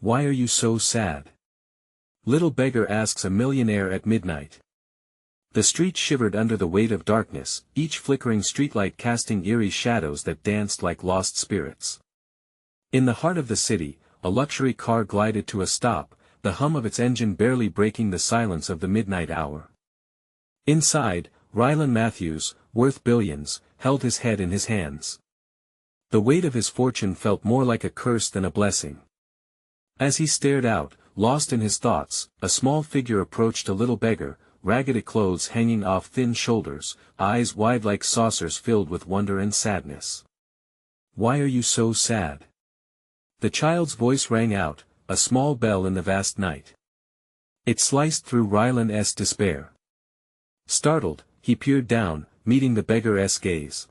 Why are you so sad? Little beggar asks a millionaire at midnight. The street shivered under the weight of darkness, each flickering streetlight casting eerie shadows that danced like lost spirits. In the heart of the city, a luxury car glided to a stop, the hum of its engine barely breaking the silence of the midnight hour. Inside, Rylan Matthews, worth billions, held his head in his hands. The weight of his fortune felt more like a curse than a blessing. As he stared out, lost in his thoughts, a small figure approached a little beggar, ragged clothes hanging off thin shoulders, eyes wide like saucers filled with wonder and sadness. Why are you so sad? The child's voice rang out, a small bell in the vast night. It sliced through Rylan's despair. Startled, he peered down, meeting the beggar's gaze.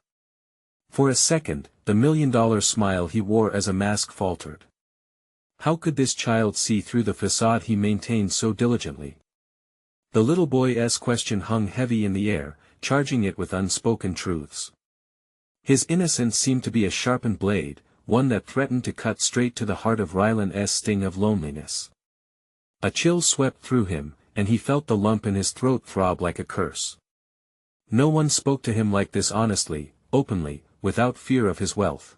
For a second, the $1,000,000 smile he wore as a mask faltered. How could this child see through the facade he maintained so diligently? The little boy's question hung heavy in the air, charging it with unspoken truths. His innocence seemed to be a sharpened blade, one that threatened to cut straight to the heart of Rylan's sting of loneliness. A chill swept through him, and he felt the lump in his throat throb like a curse. No one spoke to him like this honestly, openly, without fear of his wealth.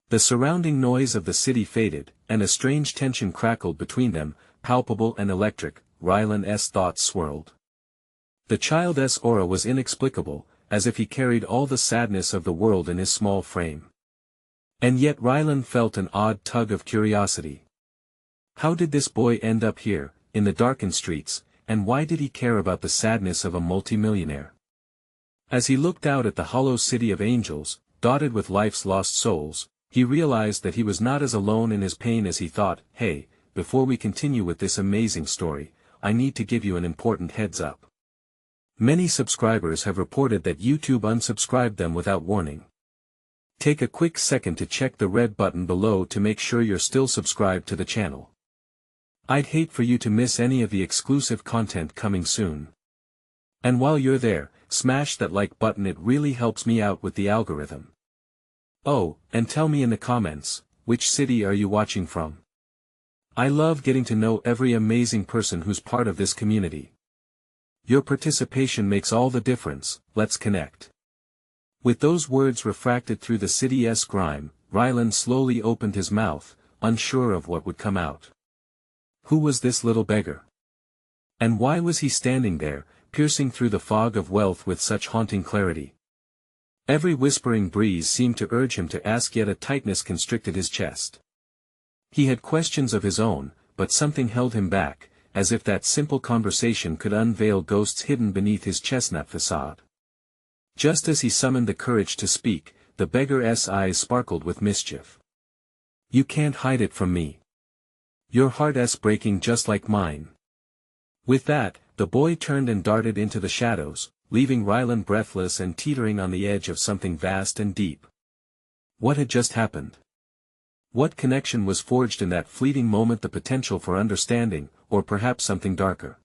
The surrounding noise of the city faded, and a strange tension crackled between them, palpable and electric. Rylan's thoughts swirled. The child's aura was inexplicable, as if he carried all the sadness of the world in his small frame. And yet Rylan felt an odd tug of curiosity. How did this boy end up here, in the darkened streets, and why did he care about the sadness of a multimillionaire? As he looked out at the hollow city of angels, dotted with life's lost souls, he realized that he was not as alone in his pain as he thought. Hey, before we continue with this amazing story, I need to give you an important heads up. Many subscribers have reported that YouTube unsubscribed them without warning. Take a quick second to check the red button below to make sure you're still subscribed to the channel. I'd hate for you to miss any of the exclusive content coming soon. And while you're there, smash that like button, it really helps me out with the algorithm. Oh, and tell me in the comments, which city are you watching from? I love getting to know every amazing person who's part of this community. Your participation makes all the difference. Let's connect. With those words refracted through the city's grime, Rylan slowly opened his mouth, unsure of what would come out. Who was this little beggar? And why was he standing there, piercing through the fog of wealth with such haunting clarity? Every whispering breeze seemed to urge him to ask, yet a tightness constricted his chest. He had questions of his own, but something held him back, as if that simple conversation could unveil ghosts hidden beneath his chestnut facade. Just as he summoned the courage to speak, the beggar's eyes sparkled with mischief. You can't hide it from me. Your heart's breaking just like mine. With that, the boy turned and darted into the shadows, leaving Rylan breathless and teetering on the edge of something vast and deep. What had just happened? What connection was forged in that fleeting moment? The potential for understanding, or perhaps something darker?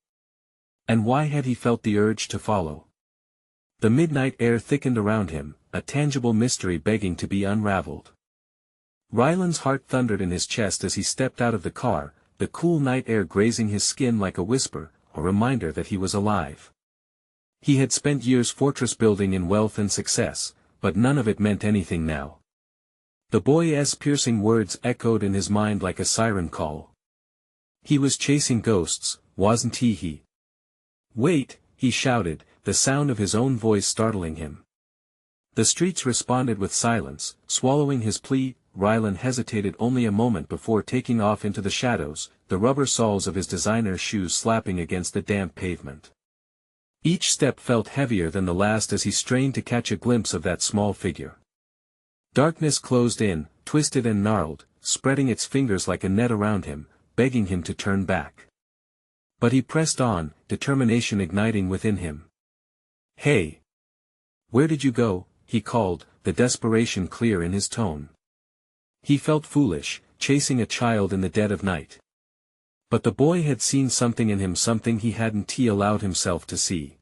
And why had he felt the urge to follow? The midnight air thickened around him, a tangible mystery begging to be unraveled. Rylan's heart thundered in his chest as he stepped out of the car, the cool night air grazing his skin like a whisper, a reminder that he was alive. He had spent years fortress building in wealth and success, but none of it meant anything now. The boy's piercing words echoed in his mind like a siren call. He was chasing ghosts, wasn't he? Wait, he shouted, the sound of his own voice startling him. The streets responded with silence, swallowing his plea. Rylan hesitated only a moment before taking off into the shadows, the rubber soles of his designer shoes slapping against the damp pavement. Each step felt heavier than the last as he strained to catch a glimpse of that small figure. Darkness closed in, twisted and gnarled, spreading its fingers like a net around him, begging him to turn back. But he pressed on, determination igniting within him. Hey! Where did you go? He called, the desperation clear in his tone. He felt foolish, chasing a child in the dead of night. But the boy had seen something in him, something he hadn't allowed himself to see.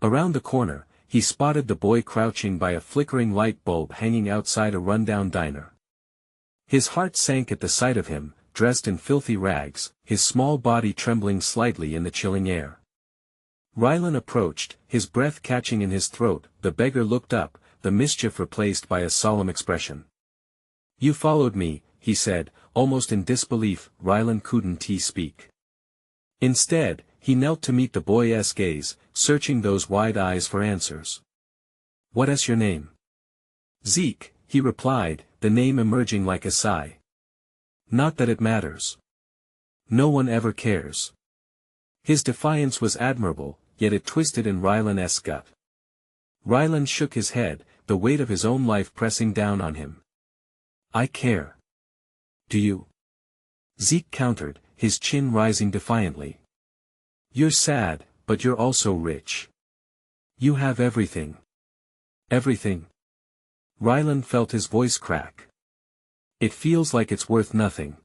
Around the corner, he spotted the boy crouching by a flickering light bulb hanging outside a rundown diner. His heart sank at the sight of him, dressed in filthy rags, his small body trembling slightly in the chilling air. Rylan approached, his breath catching in his throat. The beggar looked up, the mischief replaced by a solemn expression. "You followed me," he said, almost in disbelief. Rylan couldn't speak. Instead, he knelt to meet the boy's gaze, searching those wide eyes for answers. "What is your name?" "Zeke," he replied, the name emerging like a sigh. "Not that it matters. No one ever cares." His defiance was admirable, yet it twisted in Rylan's gut. Rylan shook his head, the weight of his own life pressing down on him. "I care." "Do you?" Zeke countered, his chin rising defiantly. "You're sad, but you're also rich. You have everything." "Everything?" Rylan felt his voice crack. "It feels like it's worth nothing."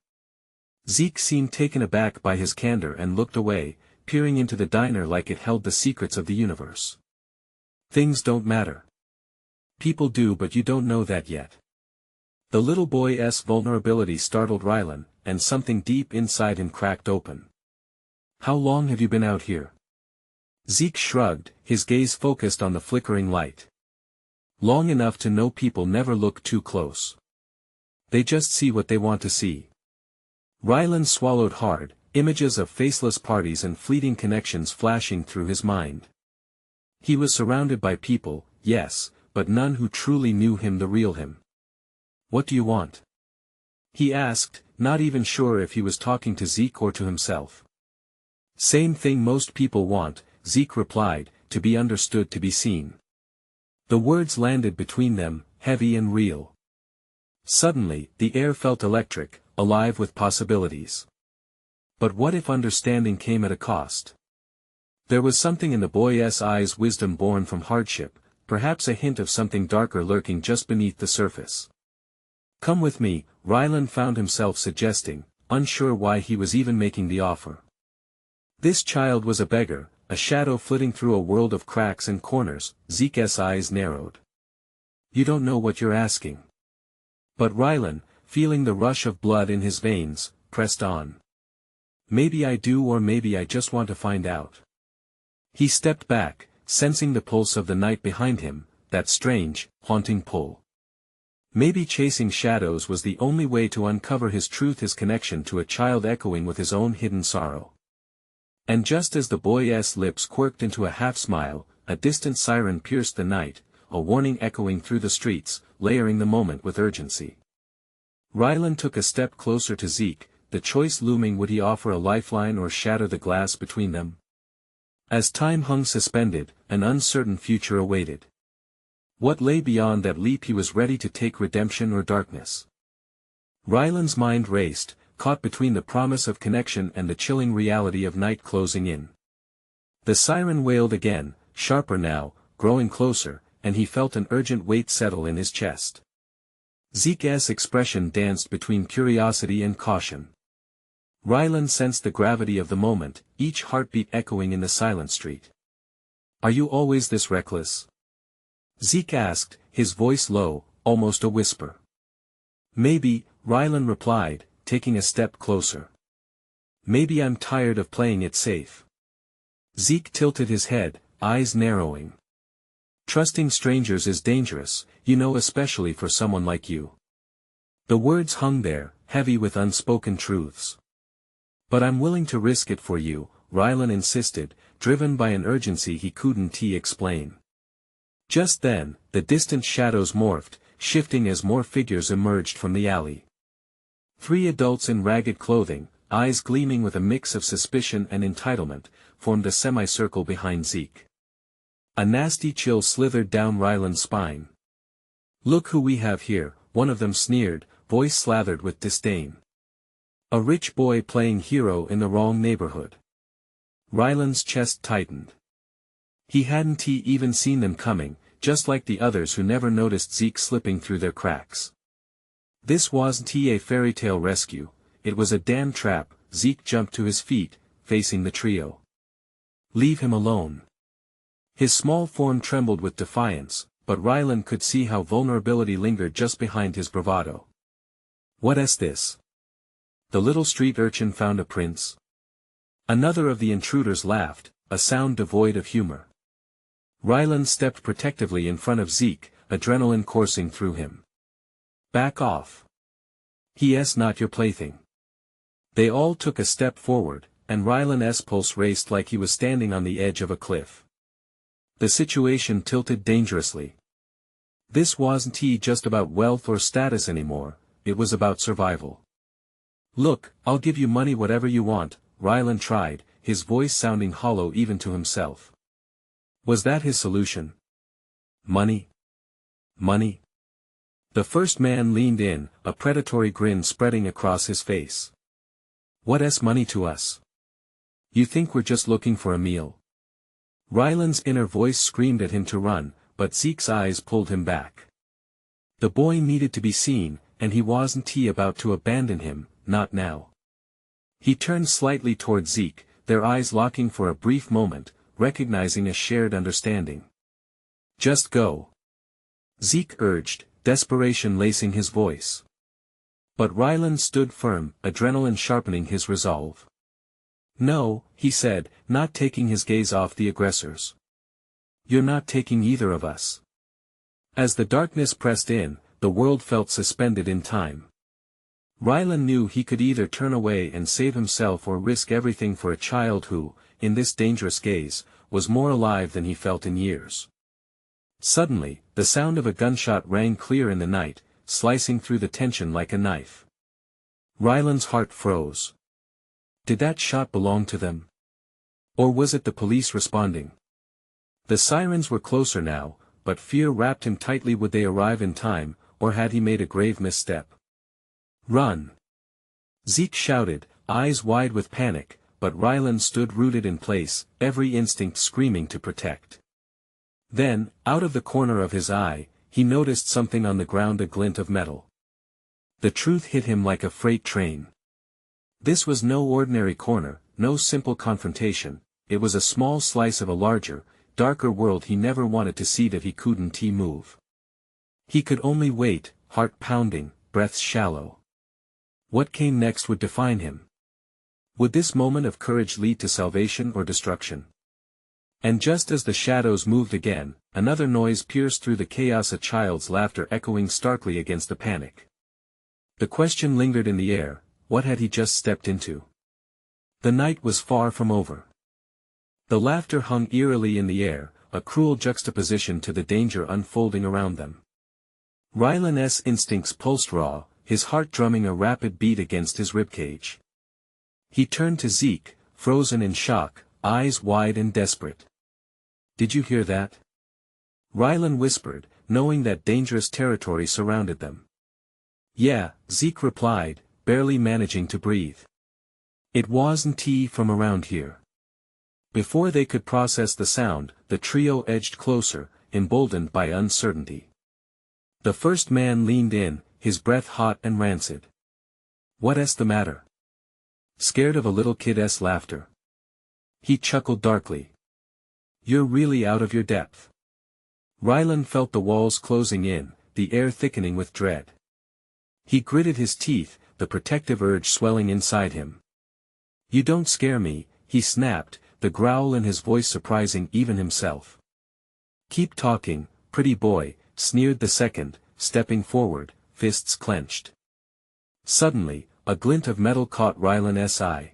Zeke seemed taken aback by his candor and looked away, peering into the diner like it held the secrets of the universe. "Things don't matter. People do, but you don't know that yet." The little boy's vulnerability startled Rylan, and something deep inside him cracked open. "How long have you been out here?" Zeke shrugged, his gaze focused on the flickering light. "Long enough to know people never look too close. They just see what they want to see." Rylan swallowed hard, images of faceless parties and fleeting connections flashing through his mind. He was surrounded by people, yes, but none who truly knew him, the real him. "What do you want?" he asked, not even sure if he was talking to Zeke or to himself. "Same thing most people want," Zeke replied, "to be understood, to be seen." The words landed between them, heavy and real. Suddenly, the air felt electric, alive with possibilities. But what if understanding came at a cost? There was something in the boy's eyes, wisdom born from hardship, perhaps a hint of something darker lurking just beneath the surface. "Come with me," Rylan found himself suggesting, unsure why he was even making the offer. This child was a beggar, a shadow flitting through a world of cracks and corners. Zeke's eyes narrowed. "You don't know what you're asking." But Rylan, feeling the rush of blood in his veins, pressed on. "Maybe I do, or maybe I just want to find out." He stepped back, sensing the pulse of the night behind him, that strange, haunting pull. Maybe chasing shadows was the only way to uncover his truth, his connection to a child echoing with his own hidden sorrow. And just as the boy's lips quirked into a half-smile, a distant siren pierced the night, a warning echoing through the streets, layering the moment with urgency. Rylan took a step closer to Zeke, the choice looming: would he offer a lifeline or shatter the glass between them? As time hung suspended, an uncertain future awaited. What lay beyond that leap? He was ready to take redemption or darkness. Rylan's mind raced, caught between the promise of connection and the chilling reality of night closing in. The siren wailed again, sharper now, growing closer, and he felt an urgent weight settle in his chest. Zeke's expression danced between curiosity and caution. Rylan sensed the gravity of the moment, each heartbeat echoing in the silent street. "Are you always this reckless?" Zeke asked, his voice low, almost a whisper. "Maybe," Rylan replied, taking a step closer. "Maybe I'm tired of playing it safe." Zeke tilted his head, eyes narrowing. "Trusting strangers is dangerous, you know, especially for someone like you." The words hung there, heavy with unspoken truths. "But I'm willing to risk it for you," Rylan insisted, driven by an urgency he couldn't explain. Just then, the distant shadows morphed, shifting as more figures emerged from the alley. 3 adults in ragged clothing, eyes gleaming with a mix of suspicion and entitlement, formed a semicircle behind Zeke. A nasty chill slithered down Rylan's spine. "Look who we have here," one of them sneered, voice slathered with disdain. "A rich boy playing hero in the wrong neighborhood." Rylan's chest tightened. He hadn't even seen them coming, just like the others who never noticed Zeke slipping through their cracks. This wasn't a fairy tale rescue, it was a damn trap. Zeke jumped to his feet, facing the trio. "Leave him alone." His small form trembled with defiance, but Rylan could see how vulnerability lingered just behind his bravado. "What is this?" The little street urchin found a prince. Another of the intruders laughed, a sound devoid of humor. Ryland stepped protectively in front of Zeke, adrenaline coursing through him. Back off. He's not your plaything. They all took a step forward, and Ryland's pulse raced like he was standing on the edge of a cliff. The situation tilted dangerously. This wasn't just about wealth or status anymore, it was about survival. Look, I'll give you money whatever you want, Ryland tried, his voice sounding hollow even to himself. Was that his solution? Money? Money? The first man leaned in, a predatory grin spreading across his face. What's money to us? You think we're just looking for a meal? Ryland's inner voice screamed at him to run, but Zeke's eyes pulled him back. The boy needed to be seen, and he wasn't about to abandon him, not now. He turned slightly toward Zeke, their eyes locking for a brief moment, recognizing a shared understanding. Just go. Zeke urged, desperation lacing his voice. But Ryland stood firm, adrenaline sharpening his resolve. No, he said, not taking his gaze off the aggressors. You're not taking either of us. As the darkness pressed in, the world felt suspended in time. Ryland knew he could either turn away and save himself or risk everything for a child who, in this dangerous gaze, was more alive than he felt in years. Suddenly, the sound of a gunshot rang clear in the night, slicing through the tension like a knife. Ryland's heart froze. Did that shot belong to them? Or was it the police responding? The sirens were closer now, but fear wrapped him tightly. Would they arrive in time, or had he made a grave misstep? Run! Zeke shouted, eyes wide with panic, but Ryland stood rooted in place, every instinct screaming to protect. Then, out of the corner of his eye, he noticed something on the ground, a glint of metal. The truth hit him like a freight train. This was no ordinary corner, no simple confrontation, it was a small slice of a larger, darker world he never wanted to see. That he couldn't move. He could only wait, heart pounding, breath shallow. What came next would define him. Would this moment of courage lead to salvation or destruction? And just as the shadows moved again, another noise pierced through the chaos, a child's laughter echoing starkly against the panic. The question lingered in the air, what had he just stepped into? The night was far from over. The laughter hung eerily in the air, a cruel juxtaposition to the danger unfolding around them. Ryland's instincts pulsed raw, his heart drumming a rapid beat against his ribcage. He turned to Zeke, frozen in shock, eyes wide and desperate. Did you hear that? Ryland whispered, knowing that dangerous territory surrounded them. Yeah, Zeke replied, barely managing to breathe. It wasn't from around here. Before they could process the sound, the trio edged closer, emboldened by uncertainty. The first man leaned in, his breath hot and rancid. What's the matter? Scared of a little kid's laughter? He chuckled darkly. You're really out of your depth. Ryland felt the walls closing in, the air thickening with dread. He gritted his teeth, the protective urge swelling inside him. You don't scare me, he snapped, the growl in his voice surprising even himself. Keep talking, pretty boy, sneered the second, stepping forward, fists clenched. Suddenly, a glint of metal caught Ryland's eye.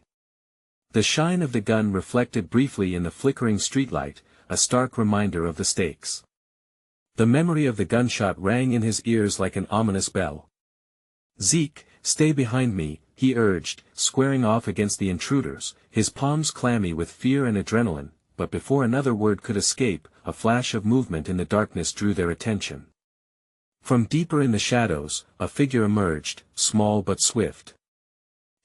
The shine of the gun reflected briefly in the flickering streetlight, a stark reminder of the stakes. The memory of the gunshot rang in his ears like an ominous bell. Zeke, stay behind me, he urged, squaring off against the intruders, his palms clammy with fear and adrenaline, but before another word could escape, a flash of movement in the darkness drew their attention. From deeper in the shadows, a figure emerged, small but swift.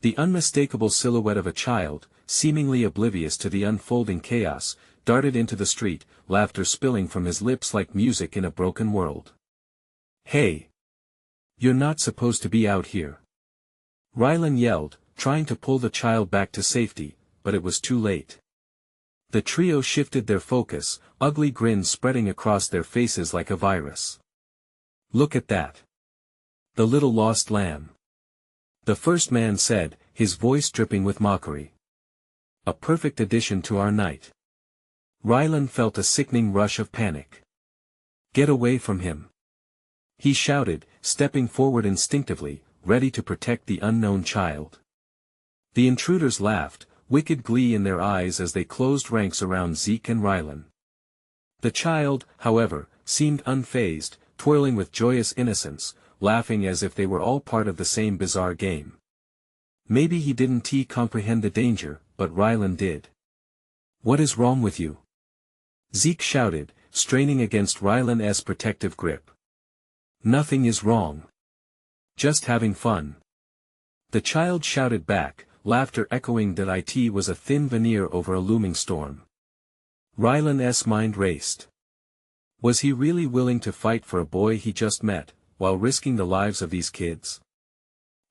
The unmistakable silhouette of a child, seemingly oblivious to the unfolding chaos, darted into the street, laughter spilling from his lips like music in a broken world. Hey! You're not supposed to be out here. Ryland yelled, trying to pull the child back to safety, but it was too late. The trio shifted their focus, ugly grins spreading across their faces like a virus. Look at that. The little lost lamb. The first man said, his voice dripping with mockery. A perfect addition to our night. Rylan felt a sickening rush of panic. Get away from him! He shouted, stepping forward instinctively, ready to protect the unknown child. The intruders laughed, wicked glee in their eyes as they closed ranks around Zeke and Rylan. The child, however, seemed unfazed, twirling with joyous innocence, laughing as if they were all part of the same bizarre game. Maybe he didn't comprehend the danger, but Rylan did. What is wrong with you? Zeke shouted, straining against Rylan's protective grip. Nothing is wrong. Just having fun. The child shouted back, laughter echoing that it was a thin veneer over a looming storm. Rylan's mind raced. Was he really willing to fight for a boy he just met, while risking the lives of these kids?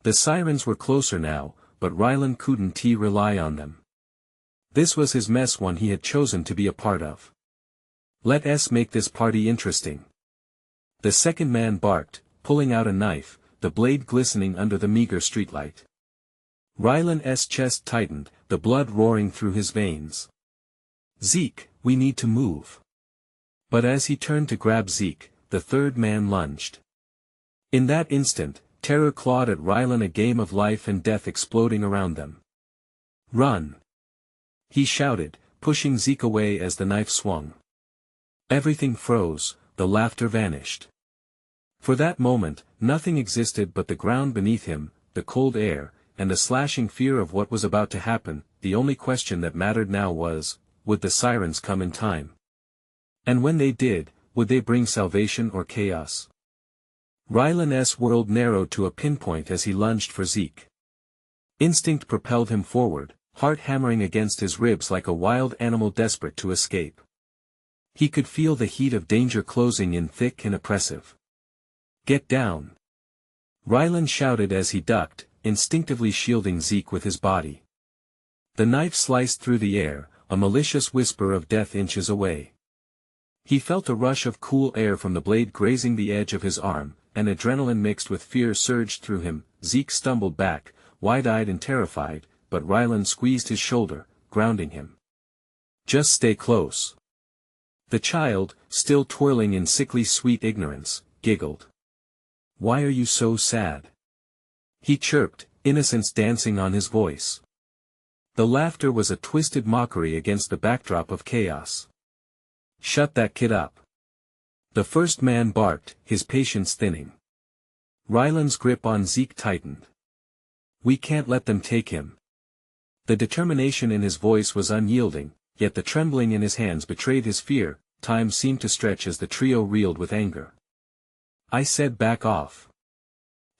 The sirens were closer now, but Rylan couldn't rely on them. This was his mess, one he had chosen to be a part of. Let's make this party interesting. The second man barked, pulling out a knife, the blade glistening under the meager streetlight. Rylan's chest tightened, the blood roaring through his veins. Zeke, we need to move. But as he turned to grab Zeke, the third man lunged. In that instant, terror clawed at Rylan, a game of life and death exploding around them. Run! He shouted, pushing Zeke away as the knife swung. Everything froze, the laughter vanished. For that moment, nothing existed but the ground beneath him, the cold air, and a slashing fear of what was about to happen. The only question that mattered now was, would the sirens come in time? And when they did, would they bring salvation or chaos? Rylan's world narrowed to a pinpoint as he lunged for Zeke. Instinct propelled him forward, heart hammering against his ribs like a wild animal desperate to escape. He could feel the heat of danger closing in thick and oppressive. Get down! Rylan shouted as he ducked, instinctively shielding Zeke with his body. The knife sliced through the air, a malicious whisper of death inches away. He felt a rush of cool air from the blade grazing the edge of his arm, and adrenaline mixed with fear surged through him. Zeke stumbled back, wide-eyed and terrified, but Rylan squeezed his shoulder, grounding him. Just stay close. The child, still twirling in sickly sweet ignorance, giggled. Why are you so sad? He chirped, innocence dancing on his voice. The laughter was a twisted mockery against the backdrop of chaos. Shut that kid up. The first man barked, his patience thinning. Rylan's grip on Zeke tightened. We can't let them take him. The determination in his voice was unyielding, yet the trembling in his hands betrayed his fear. Time seemed to stretch as the trio reeled with anger. I said back off.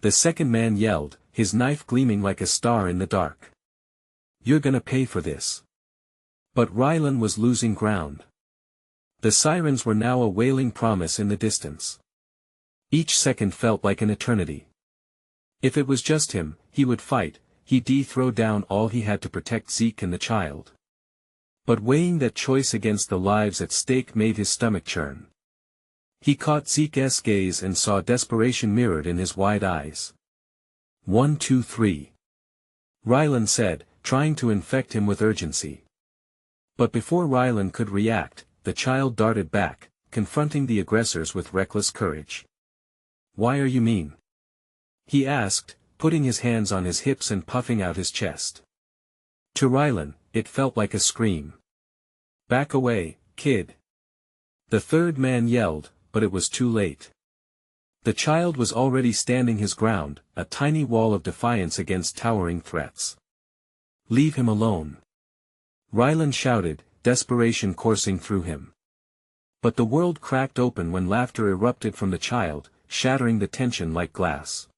The second man yelled, his knife gleaming like a star in the dark. You're gonna pay for this. But Rylan was losing ground. The sirens were now a wailing promise in the distance. Each second felt like an eternity. If it was just him, he would fight. He'd throw down all he had to protect Zeke and the child. But weighing that choice against the lives at stake made his stomach churn. He caught Zeke's gaze and saw desperation mirrored in his wide eyes. 1, 2, 3. Rylan said, trying to infect him with urgency. But before Rylan could react, the child darted back, confronting the aggressors with reckless courage. Why are you mean? He asked, putting his hands on his hips and puffing out his chest. To Rylan, it felt like a scream. Back away, kid. The third man yelled, but it was too late. The child was already standing his ground, a tiny wall of defiance against towering threats. Leave him alone. Rylan shouted, desperation coursing through him. But the world cracked open when laughter erupted from the child, shattering the tension like glass.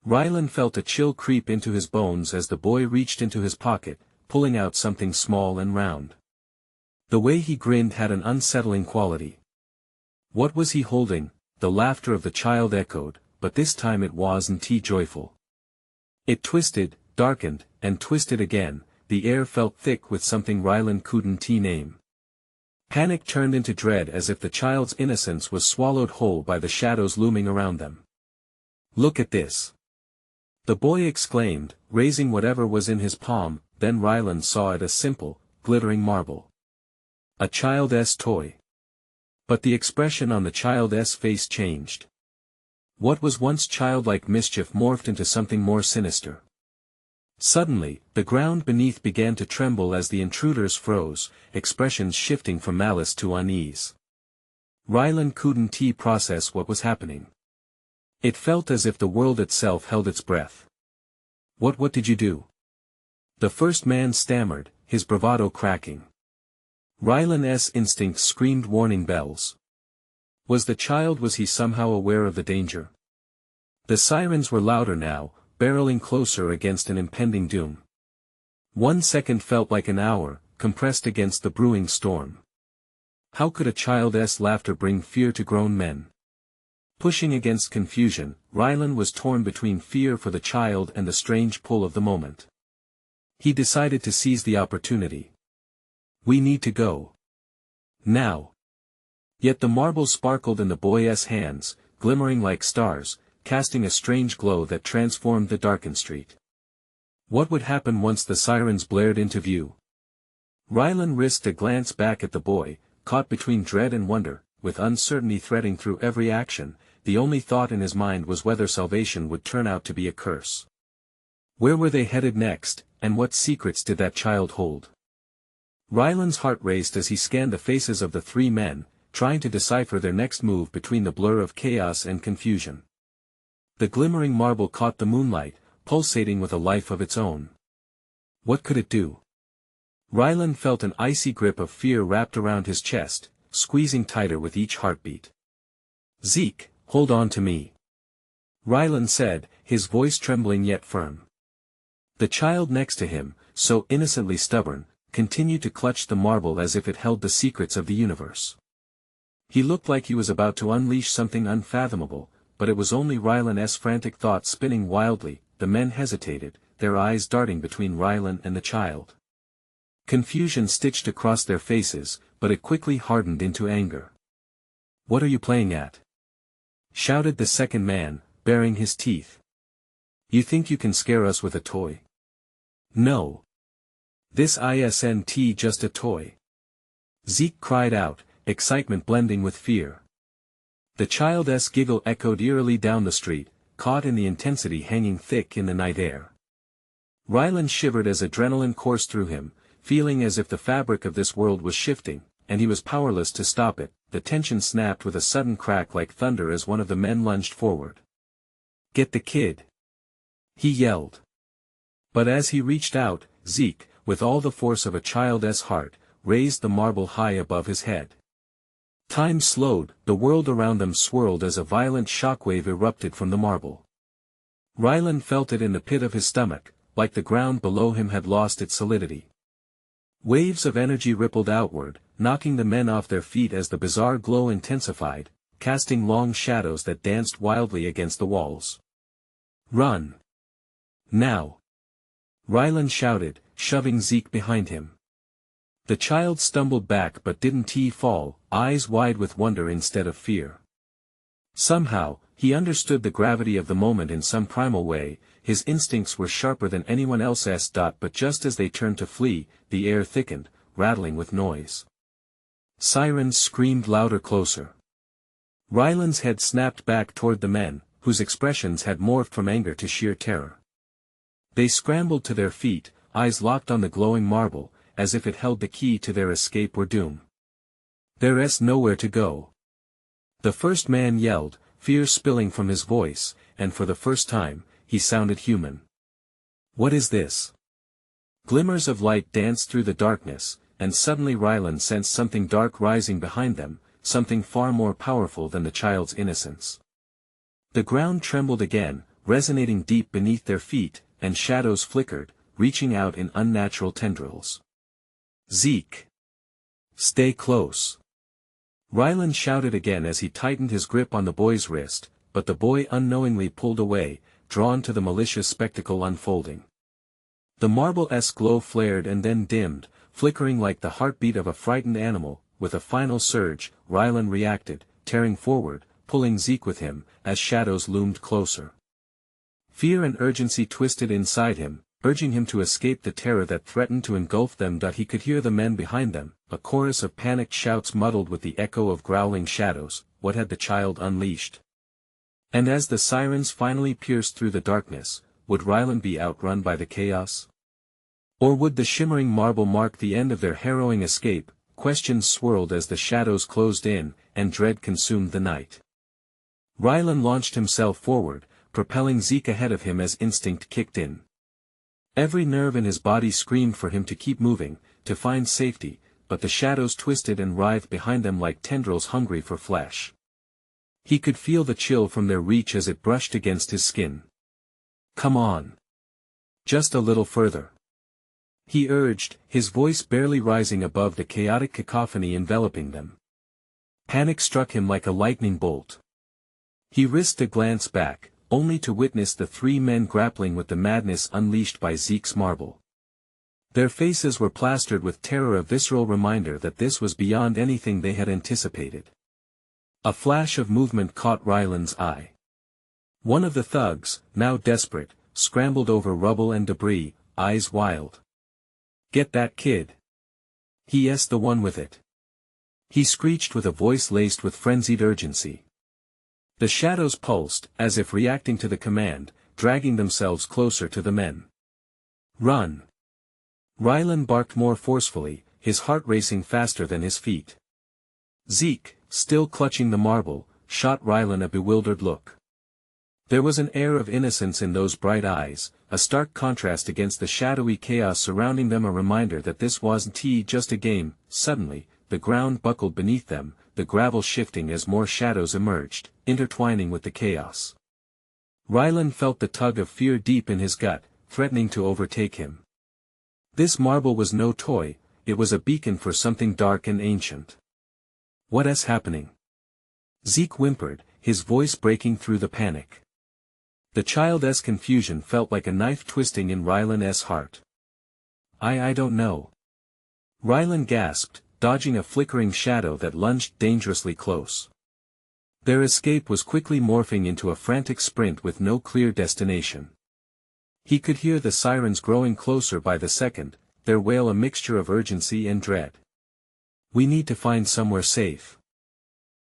Rylan felt a chill creep into his bones as the boy reached into his pocket, pulling out something small and round. The way he grinned had an unsettling quality. What was he holding? The laughter of the child echoed, but this time it wasn't joyful. It twisted, darkened, and twisted again. The air felt thick with something Rylan couldn't name. Panic turned into dread as if the child's innocence was swallowed whole by the shadows looming around them. Look at this. The boy exclaimed, raising whatever was in his palm. Then Ryland saw it, a simple, glittering marble. A child's toy. But the expression on the child's face changed. What was once childlike mischief morphed into something more sinister. Suddenly, the ground beneath began to tremble as the intruders froze, expressions shifting from malice to unease. Ryland couldn't process what was happening. It felt as if the world itself held its breath. What did you do?" the first man stammered, his bravado cracking. Ryland's instincts screamed warning bells. Was he somehow aware of the danger? The sirens were louder now, barreling closer against an impending doom. 1 second felt like an hour, compressed against the brewing storm. How could a child's laughter bring fear to grown men? Pushing against confusion, Ryland was torn between fear for the child and the strange pull of the moment. He decided to seize the opportunity. "We need to go. Now." Yet the marble sparkled in the boy's hands, glimmering like stars, casting a strange glow that transformed the darkened street. What would happen once the sirens blared into view? Ryland risked a glance back at the boy, caught between dread and wonder, with uncertainty threading through every action. The only thought in his mind was whether salvation would turn out to be a curse. Where were they headed next, and what secrets did that child hold? Ryland's heart raced as he scanned the faces of the 3 men, trying to decipher their next move between the blur of chaos and confusion. The glimmering marble caught the moonlight, pulsating with a life of its own. What could it do? Ryland felt an icy grip of fear wrapped around his chest, squeezing tighter with each heartbeat. "Zeke, hold on to me," Ryland said, his voice trembling yet firm. The child next to him, so innocently stubborn, continued to clutch the marble as if it held the secrets of the universe. He looked like he was about to unleash something unfathomable, but it was only Ryland's frantic thoughts spinning wildly. The men hesitated, their eyes darting between Ryland and the child. Confusion stitched across their faces, but it quickly hardened into anger. "What are you playing at?" shouted the second man, baring his teeth. "You think you can scare us with a toy? No. This isn't just a toy," Zeke cried out, excitement blending with fear. The child's giggle echoed eerily down the street, caught in the intensity hanging thick in the night air. Ryland shivered as adrenaline coursed through him, feeling as if the fabric of this world was shifting, and he was powerless to stop it. The tension snapped with a sudden crack like thunder as one of the men lunged forward. "Get the kid!" he yelled. But as he reached out, Zeke, with all the force of a child's heart, raised the marble high above his head. Time slowed, the world around them swirled as a violent shockwave erupted from the marble. Ryland felt it in the pit of his stomach, like the ground below him had lost its solidity. Waves of energy rippled outward, knocking the men off their feet as the bizarre glow intensified, casting long shadows that danced wildly against the walls. "Run! Now!" Ryland shouted, shoving Zeke behind him. The child stumbled back but didn't fall, eyes wide with wonder instead of fear. Somehow, he understood the gravity of the moment in some primal way. His instincts were sharper than anyone else's. But just as they turned to flee, the air thickened, rattling with noise. Sirens screamed louder, closer. Ryland's head snapped back toward the men, whose expressions had morphed from anger to sheer terror. They scrambled to their feet, eyes locked on the glowing marble, as if it held the key to their escape or doom. "There's nowhere to go," the first man yelled, fear spilling from his voice, and for the first time, he sounded human. "What is this?" Glimmers of light danced through the darkness, and suddenly Ryland sensed something dark rising behind them, something far more powerful than the child's innocence. The ground trembled again, resonating deep beneath their feet, and shadows flickered, reaching out in unnatural tendrils. "Zeke! Stay close!" Ryland shouted again as he tightened his grip on the boy's wrist, but the boy unknowingly pulled away, drawn to the malicious spectacle unfolding. The marble-esque glow flared and then dimmed, flickering like the heartbeat of a frightened animal. With a final surge, Ryland reacted, tearing forward, pulling Zeke with him, as shadows loomed closer. Fear and urgency twisted inside him, urging him to escape the terror that threatened to engulf them. He could hear the men behind them, a chorus of panicked shouts muddled with the echo of growling shadows. What had the child unleashed? And as the sirens finally pierced through the darkness, would Ryland be outrun by the chaos? Or would the shimmering marble mark the end of their harrowing escape? Questions swirled as the shadows closed in, and dread consumed the night. Ryland launched himself forward, propelling Zeke ahead of him as instinct kicked in. Every nerve in his body screamed for him to keep moving, to find safety, but the shadows twisted and writhed behind them like tendrils hungry for flesh. He could feel the chill from their reach as it brushed against his skin. "Come on. Just a little further," he urged, his voice barely rising above the chaotic cacophony enveloping them. Panic struck him like a lightning bolt. He risked a glance back, only to witness the three men grappling with the madness unleashed by Zeke's marble. Their faces were plastered with terror, a visceral reminder that this was beyond anything they had anticipated. A flash of movement caught Ryland's eye. One of the thugs, now desperate, scrambled over rubble and debris, eyes wild. "Get that kid. He's the one with it," he screeched with a voice laced with frenzied urgency. The shadows pulsed, as if reacting to the command, dragging themselves closer to the men. "Run!" Ryland barked more forcefully, his heart racing faster than his feet. Zeke, still clutching the marble, shot Ryland a bewildered look. There was an air of innocence in those bright eyes, a stark contrast against the shadowy chaos surrounding them, a reminder that this wasn't just a game. Suddenly, the ground buckled beneath them, the gravel shifting as more shadows emerged, intertwining with the chaos. Ryland felt the tug of fear deep in his gut, threatening to overtake him. This marble was no toy, it was a beacon for something dark and ancient. "What's happening?" Zeke whimpered, his voice breaking through the panic. The child's confusion felt like a knife twisting in Ryland's heart. I don't know." Ryland gasped, dodging a flickering shadow that lunged dangerously close. Their escape was quickly morphing into a frantic sprint with no clear destination. He could hear the sirens growing closer by the second, their wail a mixture of urgency and dread. "We need to find somewhere safe,"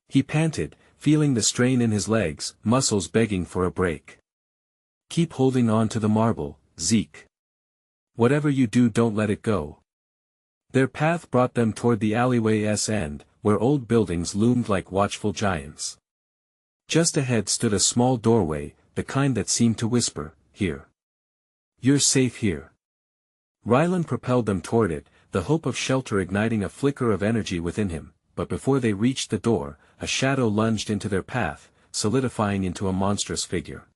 he panted, feeling the strain in his legs, muscles begging for a break. "Keep holding on to the marble, Zeke. Whatever you do, don't let it go." Their path brought them toward the alleyway's end, where old buildings loomed like watchful giants. Just ahead stood a small doorway, the kind that seemed to whisper, "Here. You're safe here." Ryland propelled them toward it, the hope of shelter igniting a flicker of energy within him, but before they reached the door, a shadow lunged into their path, solidifying into a monstrous figure.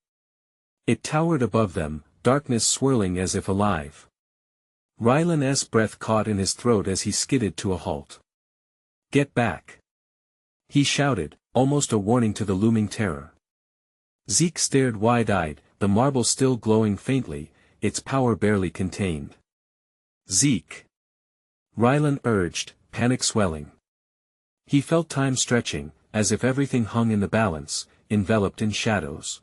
It towered above them, darkness swirling as if alive. Ryland's breath caught in his throat as he skidded to a halt. "Get back!" he shouted, almost a warning to the looming terror. Zeke stared wide-eyed, the marble still glowing faintly, its power barely contained. "Zeke!" Ryland urged, panic swelling. He felt time stretching, as if everything hung in the balance, enveloped in shadows.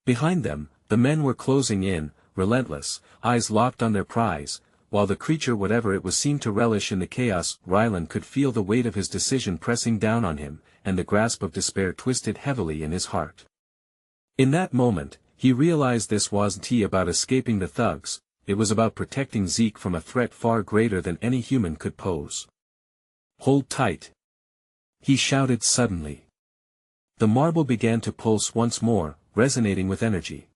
Behind them, the men were closing in, relentless, eyes locked on their prize, while the creature, whatever it was, seemed to relish in the chaos. Ryland could feel the weight of his decision pressing down on him, and the grasp of despair twisted heavily in his heart. In that moment, he realized this wasn't about escaping the thugs, it was about protecting Zeke from a threat far greater than any human could pose. "Hold tight!" he shouted suddenly. The marble began to pulse once more, resonating with energy.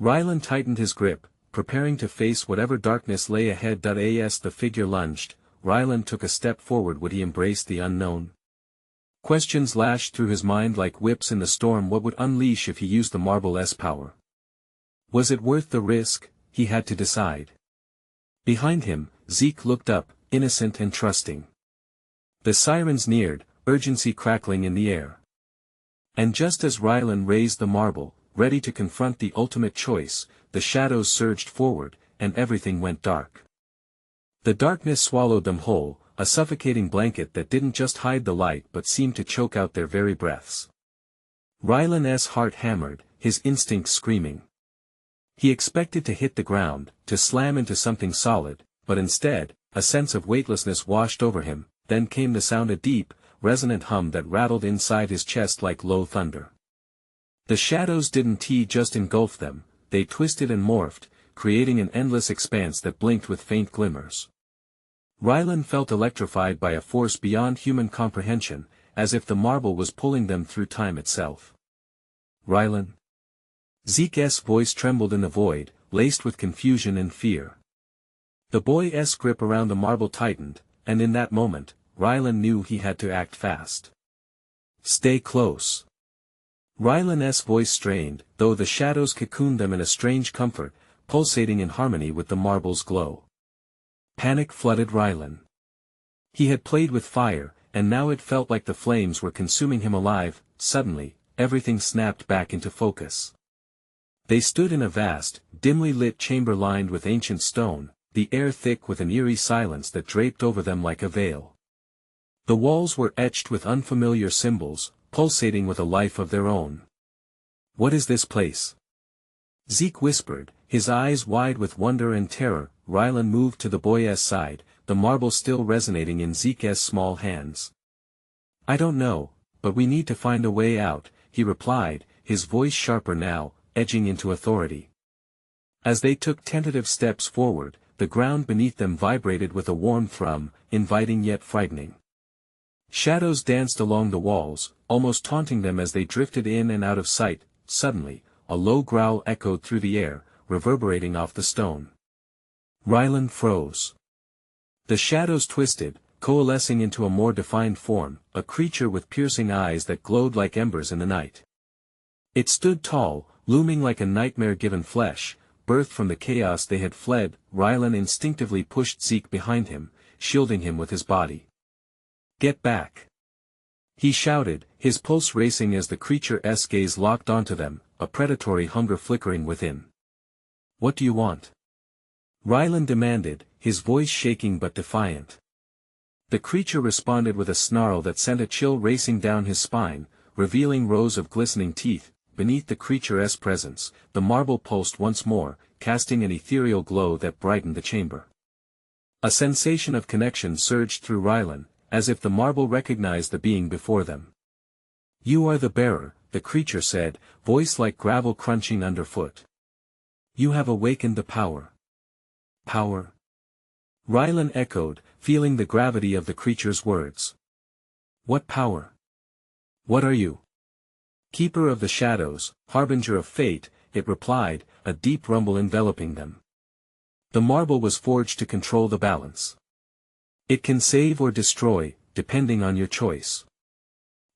Ryland tightened his grip, preparing to face whatever darkness lay ahead. As the figure lunged, Ryland took a step forward. Would he embrace the unknown? Questions lashed through his mind like whips in the storm. What would unleash if he used the marble's power? Was it worth the risk? He had to decide. Behind him, Zeke looked up, innocent and trusting. The sirens neared, urgency crackling in the air. And just as Ryland raised the marble, ready to confront the ultimate choice, the shadows surged forward, and everything went dark. The darkness swallowed them whole, a suffocating blanket that didn't just hide the light but seemed to choke out their very breaths. Ryland's heart hammered, his instincts screaming. He expected to hit the ground, to slam into something solid, but instead, a sense of weightlessness washed over him, then came the sound, a deep, resonant hum that rattled inside his chest like low thunder. The shadows didn't just engulf them, they twisted and morphed, creating an endless expanse that blinked with faint glimmers. Rylan felt electrified by a force beyond human comprehension, as if the marble was pulling them through time itself. Rylan? Zeke's voice trembled in the void, laced with confusion and fear. The boy's grip around the marble tightened, and in that moment, Rylan knew he had to act fast. Stay close. Rylan's voice strained, though the shadows cocooned them in a strange comfort, pulsating in harmony with the marble's glow. Panic flooded Rylan. He had played with fire, and now it felt like the flames were consuming him alive. Suddenly, everything snapped back into focus. They stood in a vast, dimly lit chamber lined with ancient stone, the air thick with an eerie silence that draped over them like a veil. The walls were etched with unfamiliar symbols, pulsating with a life of their own. What is this place? Zeke whispered, his eyes wide with wonder and terror. Rylan moved to the boy's side, the marble still resonating in Zeke's small hands. I don't know, but we need to find a way out, he replied, his voice sharper now, edging into authority. As they took tentative steps forward, the ground beneath them vibrated with a warm thrum, inviting yet frightening. Shadows danced along the walls, almost taunting them as they drifted in and out of sight. Suddenly, a low growl echoed through the air, reverberating off the stone. Rylan froze. The shadows twisted, coalescing into a more defined form, a creature with piercing eyes that glowed like embers in the night. It stood tall, looming like a nightmare-given flesh, birthed from the chaos they had fled. Rylan instinctively pushed Zeke behind him, shielding him with his body. Get back! He shouted, his pulse racing as the creature's gaze locked onto them, a predatory hunger flickering within. What do you want? Rylan demanded, his voice shaking but defiant. The creature responded with a snarl that sent a chill racing down his spine, revealing rows of glistening teeth. Beneath the creature's presence, the marble pulsed once more, casting an ethereal glow that brightened the chamber. A sensation of connection surged through Rylan, as if the marble recognized the being before them. You are the bearer, the creature said, voice like gravel crunching underfoot. You have awakened the power. Power? Rylan echoed, feeling the gravity of the creature's words. What power? What are you? Keeper of the shadows, harbinger of fate, it replied, a deep rumble enveloping them. The marble was forged to control the balance. It can save or destroy, depending on your choice.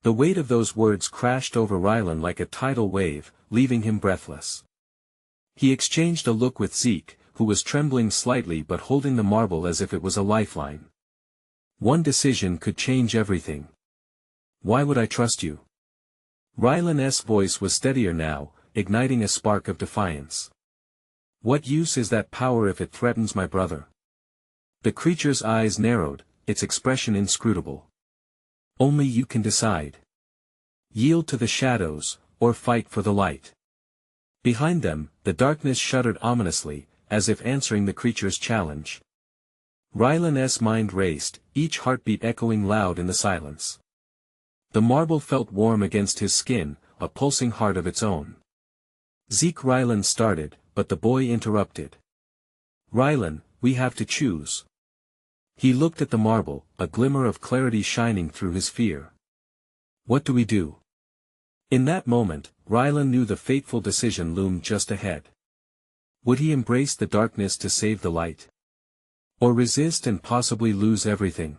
The weight of those words crashed over Rylan like a tidal wave, leaving him breathless. He exchanged a look with Zeke, who was trembling slightly but holding the marble as if it was a lifeline. One decision could change everything. Why would I trust you? Rylan's voice was steadier now, igniting a spark of defiance. What use is that power if it threatens my brother? The creature's eyes narrowed, its expression inscrutable. Only you can decide. Yield to the shadows, or fight for the light. Behind them, the darkness shuddered ominously, as if answering the creature's challenge. Rylan's mind raced, each heartbeat echoing loud in the silence. The marble felt warm against his skin, a pulsing heart of its own. Zeke Rylan started, but the boy interrupted. Rylan, we have to choose. He looked at the marble, a glimmer of clarity shining through his fear. What do we do? In that moment, Rylan knew the fateful decision loomed just ahead. Would he embrace the darkness to save the light? Or resist and possibly lose everything?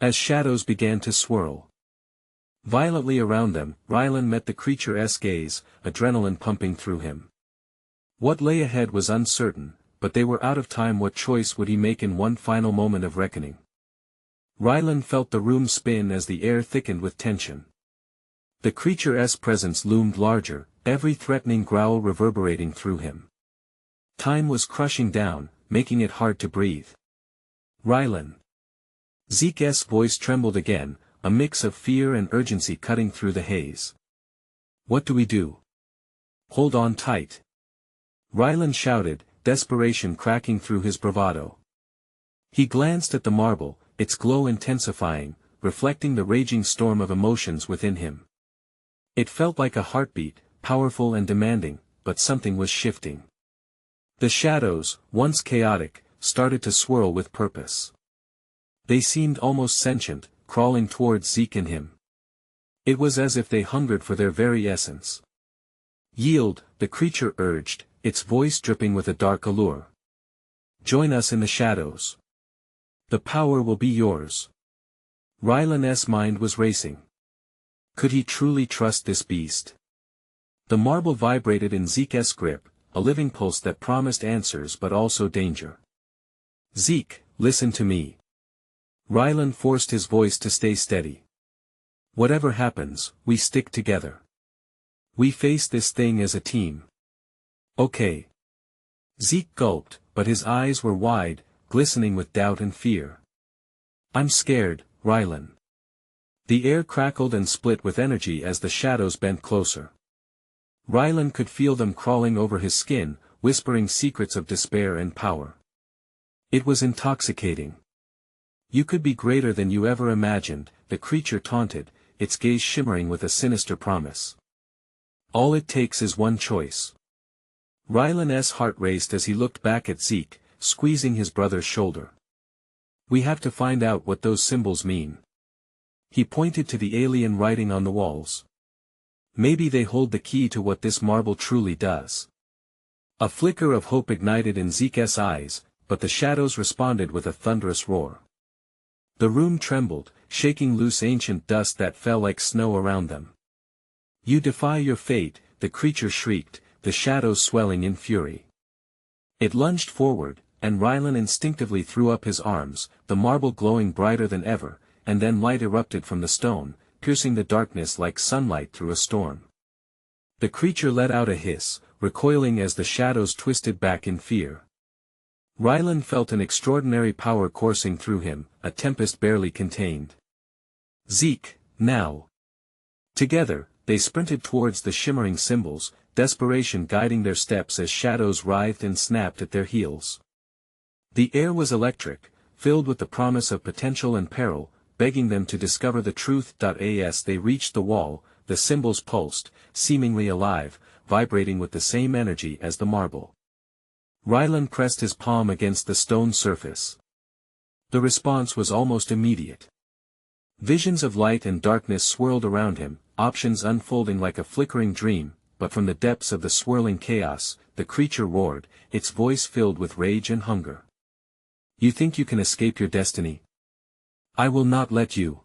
As shadows began to swirl violently around them, Rylan met the creature's gaze, adrenaline pumping through him. What lay ahead was uncertain, but they were out of time. What choice would he make in one final moment of reckoning? Rylan felt the room spin as the air thickened with tension. The creature's presence loomed larger, every threatening growl reverberating through him. Time was crushing down, making it hard to breathe. Rylan. Zeke's voice trembled again, a mix of fear and urgency cutting through the haze. What do we do? Hold on tight. Rylan shouted, desperation cracking through his bravado. He glanced at the marble, its glow intensifying, reflecting the raging storm of emotions within him. It felt like a heartbeat, powerful and demanding, but something was shifting. The shadows, once chaotic, started to swirl with purpose. They seemed almost sentient, crawling towards Zeke and him. It was as if they hungered for their very essence. Yield, the creature urged, its voice dripping with a dark allure. Join us in the shadows. The power will be yours. Rylan's mind was racing. Could he truly trust this beast? The marble vibrated in Zeke's grip, a living pulse that promised answers but also danger. Zeke, listen to me. Rylan forced his voice to stay steady. Whatever happens, we stick together. We face this thing as a team. Okay. Zeke gulped, but his eyes were wide, glistening with doubt and fear. I'm scared, Rylan. The air crackled and split with energy as the shadows bent closer. Rylan could feel them crawling over his skin, whispering secrets of despair and power. It was intoxicating. You could be greater than you ever imagined, the creature taunted, its gaze shimmering with a sinister promise. All it takes is one choice. Rylan's heart raced as he looked back at Zeke, squeezing his brother's shoulder. We have to find out what those symbols mean. He pointed to the alien writing on the walls. Maybe they hold the key to what this marble truly does. A flicker of hope ignited in Zeke's eyes, but the shadows responded with a thunderous roar. The room trembled, shaking loose ancient dust that fell like snow around them. You defy your fate, the creature shrieked, the shadows swelling in fury. It lunged forward, and Rylan instinctively threw up his arms, the marble glowing brighter than ever, and then light erupted from the stone, piercing the darkness like sunlight through a storm. The creature let out a hiss, recoiling as the shadows twisted back in fear. Rylan felt an extraordinary power coursing through him, a tempest barely contained. Zeke, now! Together, they sprinted towards the shimmering symbols, desperation guiding their steps as shadows writhed and snapped at their heels. The air was electric, filled with the promise of potential and peril, begging them to discover the truth. As they reached the wall, the symbols pulsed, seemingly alive, vibrating with the same energy as the marble. Rylan pressed his palm against the stone surface. The response was almost immediate. Visions of light and darkness swirled around him, options unfolding like a flickering dream, but from the depths of the swirling chaos, the creature roared, its voice filled with rage and hunger. You think you can escape your destiny? I will not let you.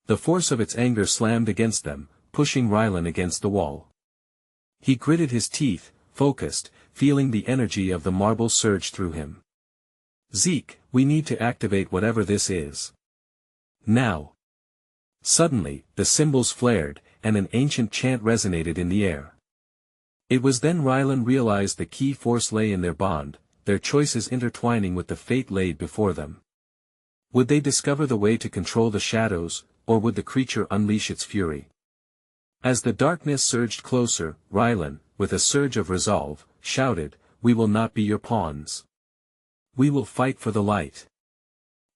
The force of its anger slammed against them, pushing Rylan against the wall. He gritted his teeth, focused, feeling the energy of the marble surge through him. Zeke, we need to activate whatever this is. Now. Suddenly, the symbols flared, and an ancient chant resonated in the air. It was then Rylan realized the key force lay in their bond, their choices intertwining with the fate laid before them. Would they discover the way to control the shadows, or would the creature unleash its fury? As the darkness surged closer, Rylan, with a surge of resolve, shouted, "We will not be your pawns. We will fight for the light."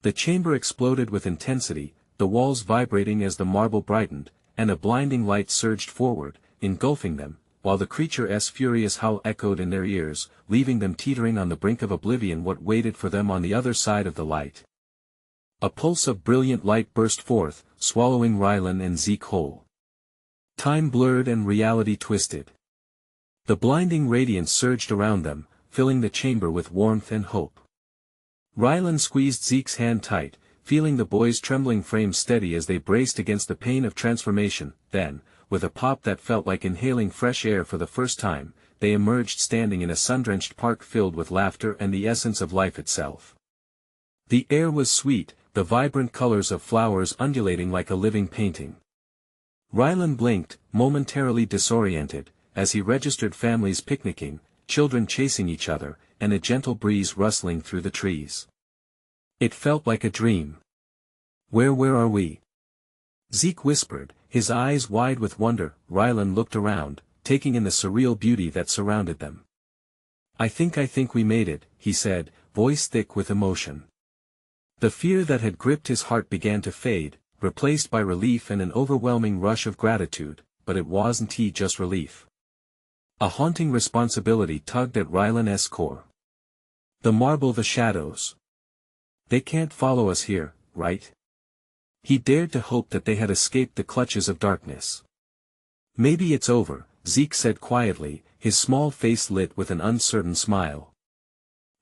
The chamber exploded with intensity, the walls vibrating as the marble brightened, and a blinding light surged forward, engulfing them, while the creature's furious howl echoed in their ears, leaving them teetering on the brink of oblivion. What waited for them on the other side of the light? A pulse of brilliant light burst forth, swallowing Rylan and Zeke whole. Time blurred and reality twisted. The blinding radiance surged around them, filling the chamber with warmth and hope. Rylan squeezed Zeke's hand tight, feeling the boy's trembling frame steady as they braced against the pain of transformation. Then, with a pop that felt like inhaling fresh air for the first time, they emerged standing in a sun-drenched park filled with laughter and the essence of life itself. The air was sweet, the vibrant colors of flowers undulating like a living painting. Rylan blinked, momentarily disoriented, as he registered families picnicking, children chasing each other, and a gentle breeze rustling through the trees. It felt like a dream. Where are we?" Zeke whispered, his eyes wide with wonder. Rylan looked around, taking in the surreal beauty that surrounded them. I think we made it," he said, voice thick with emotion. The fear that had gripped his heart began to fade, replaced by relief and an overwhelming rush of gratitude, but it wasn't just relief. A haunting responsibility tugged at Rylan's core. The marble, the shadows. They can't follow us here, right? He dared to hope that they had escaped the clutches of darkness. "Maybe it's over," Zeke said quietly, his small face lit with an uncertain smile.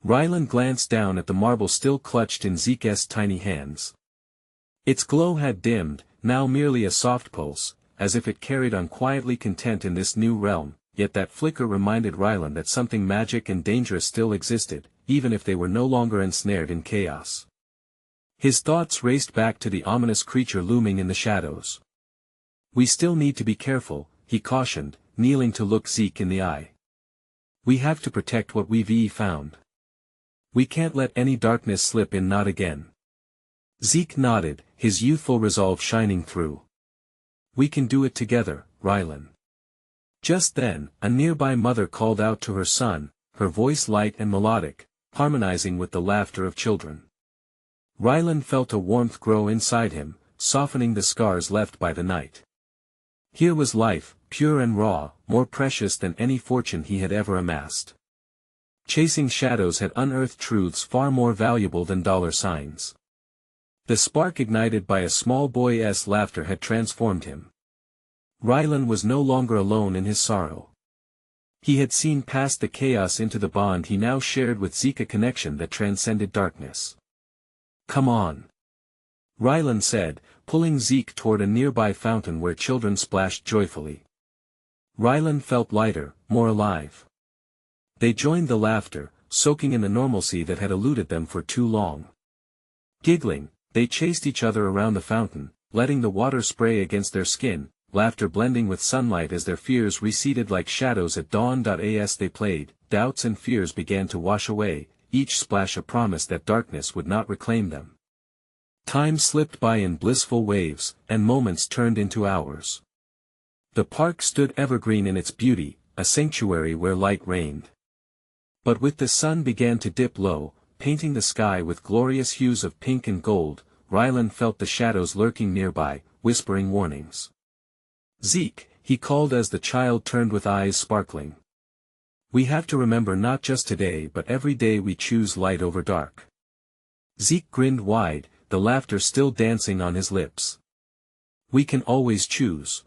Rylan glanced down at the marble still clutched in Zeke's tiny hands. Its glow had dimmed, now merely a soft pulse, as if it carried on quietly content in this new realm, yet that flicker reminded Rylan that something magic and dangerous still existed, even if they were no longer ensnared in chaos. His thoughts raced back to the ominous creature looming in the shadows. "We still need to be careful," he cautioned, kneeling to look Zeke in the eye. "We have to protect what we've found. We can't let any darkness slip in, not again." Zeke nodded, his youthful resolve shining through. "We can do it together, Rylan." Just then, a nearby mother called out to her son, her voice light and melodic, harmonizing with the laughter of children. Rylan felt a warmth grow inside him, softening the scars left by the night. Here was life, pure and raw, more precious than any fortune he had ever amassed. Chasing shadows had unearthed truths far more valuable than dollar signs. The spark ignited by a small boy's laughter had transformed him. Rylan was no longer alone in his sorrow. He had seen past the chaos into the bond he now shared with Zeke, a connection that transcended darkness. "Come on," Rylan said, pulling Zeke toward a nearby fountain where children splashed joyfully. Rylan felt lighter, more alive. They joined the laughter, soaking in the normalcy that had eluded them for too long. Giggling, they chased each other around the fountain, letting the water spray against their skin, laughter blending with sunlight as their fears receded like shadows at dawn. As they played, doubts and fears began to wash away, each splash a promise that darkness would not reclaim them. Time slipped by in blissful waves, and moments turned into hours. The park stood evergreen in its beauty, a sanctuary where light reigned. But with the sun began to dip low, painting the sky with glorious hues of pink and gold, Rylan felt the shadows lurking nearby, whispering warnings. "Zeke," he called as the child turned with eyes sparkling. "We have to remember, not just today but every day we choose light over dark." Zeke grinned wide, the laughter still dancing on his lips. "We can always choose,"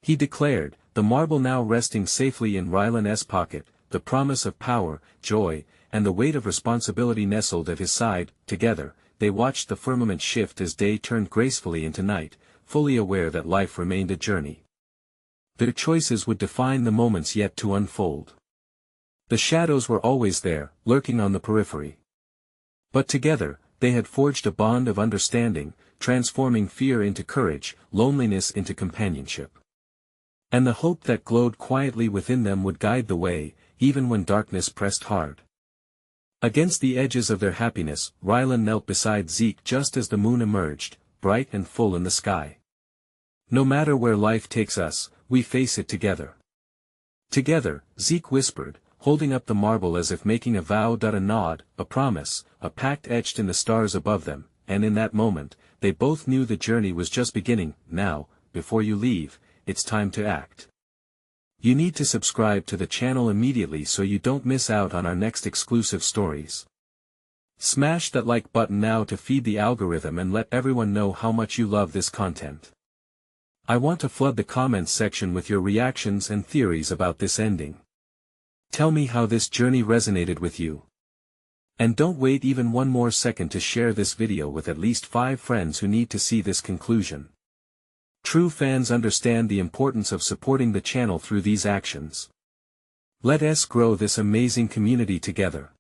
he declared, the marble now resting safely in Rylan's pocket, the promise of power, joy, and the weight of responsibility nestled at his side. Together, they watched the firmament shift as day turned gracefully into night, fully aware that life remained a journey. Their choices would define the moments yet to unfold. The shadows were always there, lurking on the periphery. But together, they had forged a bond of understanding, transforming fear into courage, loneliness into companionship. And the hope that glowed quietly within them would guide the way, even when darkness pressed hard. Against the edges of their happiness, Rylan knelt beside Zeke just as the moon emerged, bright and full in the sky. "No matter where life takes us, we face it together." "Together," Zeke whispered, holding up the marble as if making a vow. A nod, a promise, a pact etched in the stars above them, and in that moment, they both knew the journey was just beginning. "Now, before you leave, it's time to act. You need to subscribe to the channel immediately so you don't miss out on our next exclusive stories. Smash that like button now to feed the algorithm and let everyone know how much you love this content. I want to flood the comments section with your reactions and theories about this ending. Tell me how this journey resonated with you. And don't wait even one more second to share this video with at least 5 friends who need to see this conclusion. True fans understand the importance of supporting the channel through these actions. Let us grow this amazing community together.